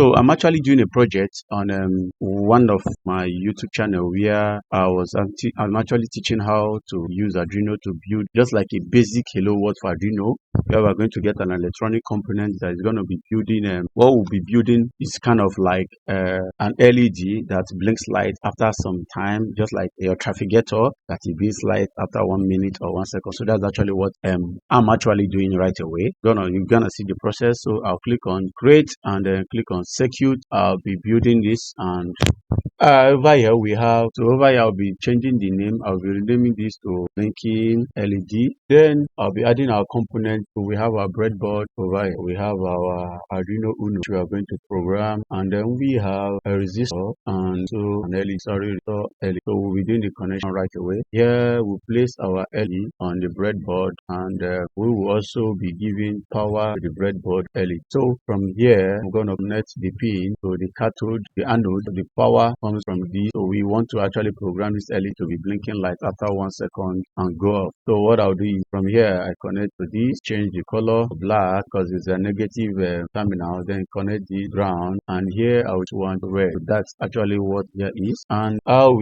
So I'm actually doing a project on one of my YouTube channel where I'm actually teaching how to use Arduino to build just like a basic hello world for Arduino, where we're going to get an electronic component that is going to be building. What we'll be building is kind of like an LED that blinks light after some time, just like your trafficator that it blinks light after 1 minute or 1 second. So that's actually what I'm actually doing right away. You're gonna see the process. So I'll click on create and then click on execute. I'll be building this, and over here I'll be changing the name. I'll be renaming this to blinking LED. Then I'll be adding our component. So we have our breadboard over here. We have our Arduino Uno which we are going to program, and then we have a resistor and so an LED. Resistor LED. So we'll be doing the connection right away. Here we'll place our LED on the breadboard, and we will also be giving power to the breadboard LED. So from here I'm going to connect the pin to the cathode, the anode. The power comes from this. So we want to actually program this LED to be blinking light after 1 second and go off. So what I'll do is from here I connect to this, change the color to black because it's a negative terminal, then connect the ground, and here I would want red. So that's actually what here is. And now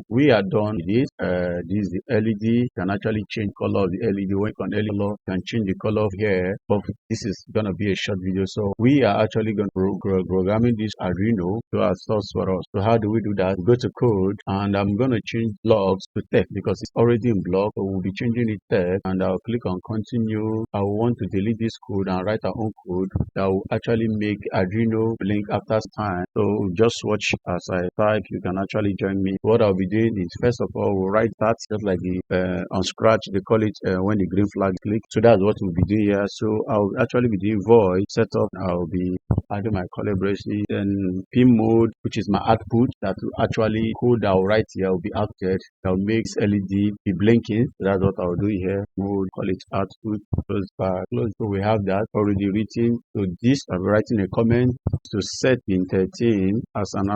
we are done with this. This is the LED. You can actually change color of the LED. When you LED color, you can change the color of here. But this is gonna be a short video, so we are actually going to programming this Arduino to our source for us. So how do we do that? Go to code, and I'm gonna change blocks to text because it's already in block. So we'll be changing it text, and I'll click on continue. I want to delete this code and write our own code that will actually make Arduino blink after time. So just watch as I type. You can actually join me. What I'll be doing is first of all we'll write that just like the on Scratch they call it when the green flag click. So that's what we'll be doing here. So I'll actually be doing void setup. I'll be adding my collaboration, then pinMode, which is my output that will actually code I'll write here will be output that will make LED be blinking. So that's what I'll do here. Mode, call it output, close bar, close. So we have that already written. So this I'm writing a comment to set pin 13 as an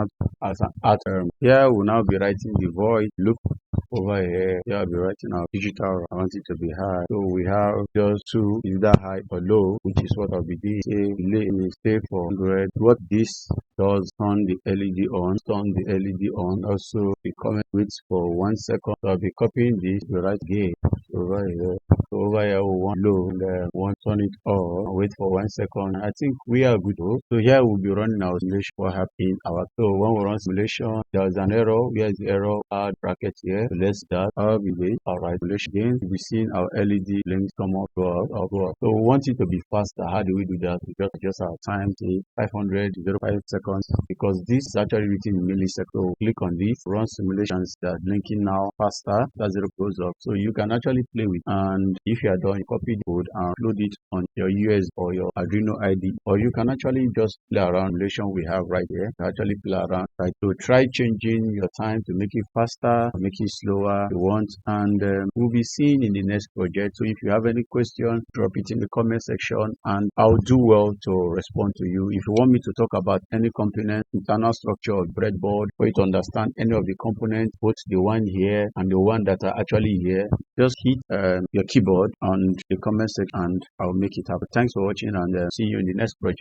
out term. Here we'll now be writing the void loop. Over here, I'll be writing our digital. I want it to be high. So we have just two, either high or low, which is what I'll be doing. Stay for 100. What this does, turn the LED on, Also, the comment waits for 1 second. So I'll be copying this to right again over here. So over here we want low, and want turn it on. Wait for 1 second. I think we are good. So here we'll be running our simulation. What happened in our when we run simulation, there's an error. Where is the error? Add bracket here. Let's start. I'll be wait. Alright, simulation again. We'll be seeing our LED blinks come up, go up, go up. So we want it to be faster. How do we do that? We just adjust our time to 500 0.5 seconds because this is actually written in milliseconds. So click on this, run simulations that blinking now faster. That's 0 goes up. So you can actually play with, and if you are done, you copy the code and upload it on your USB or your Arduino ID, or you can actually just play around simulation we have right here. Actually play around, right? So try changing your time to make it faster, make it slower you want, and we'll be seeing in the next project. So if you have any question, drop it in the comment section and I'll do well to respond to you. If you want me to talk about any component, internal structure of breadboard, for you to understand any of the components, both the one here and the one that are actually here, just hit your keyboard on the comment section and I'll make it happen. Thanks for watching, and see you in the next project.